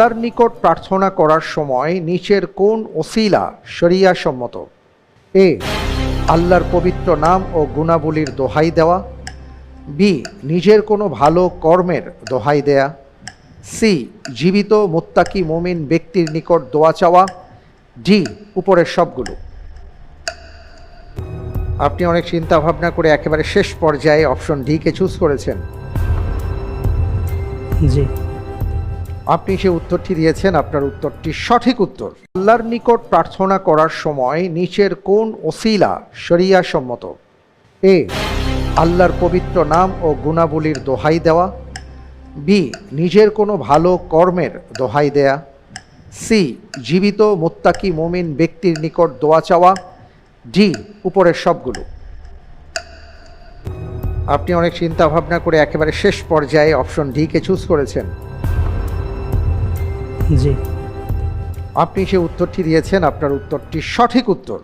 আল্লাহর নিকট প্রার্থনা করার সময় নিচের কোন ওসিলা শরিয়া সম্মত? এ, আল্লাহর পবিত্র নাম ও গুণাবলীর দোহাই দেওয়া। বি, নিজের কোনো ভালো কর্মের দোহাই দেয়া। সি, জীবিত মুত্তাকি মুমিন ব্যক্তির নিকট দোয়া চাওয়া। ডি, উপরের সবগুলো। আপনি অনেক চিন্তা ভাবনা করে একেবারে শেষ পর্যায়ে অপশন ডি কে চুজ করেছেন। জি। আপনি যে উত্তরটি দিয়েছেন আপনার উত্তরটি সঠিক উত্তর। আল্লাহর নিকট প্রার্থনা করার সময় নিচের কোন ওসিলা শরিয়া সম্মত? এ, আল্লাহর পবিত্র নাম ও গুণাবলীর দোহাই দেওয়া। বি, নিজের কোনো ভালো কর্মের দোহাই দেয়া। সি, জীবিত মুত্তাকি মুমিন ব্যক্তির নিকট দোয়া চাওয়া। ডি, উপরের সবগুলো। আপনি অনেক চিন্তা ভাবনা করে একেবারে শেষ পর্যায়ে অপশন ডি কে চুজ করেছেন। জি। আপনি যে উত্তরটি দিয়েছেন আপনার উত্তরটি সঠিক উত্তর।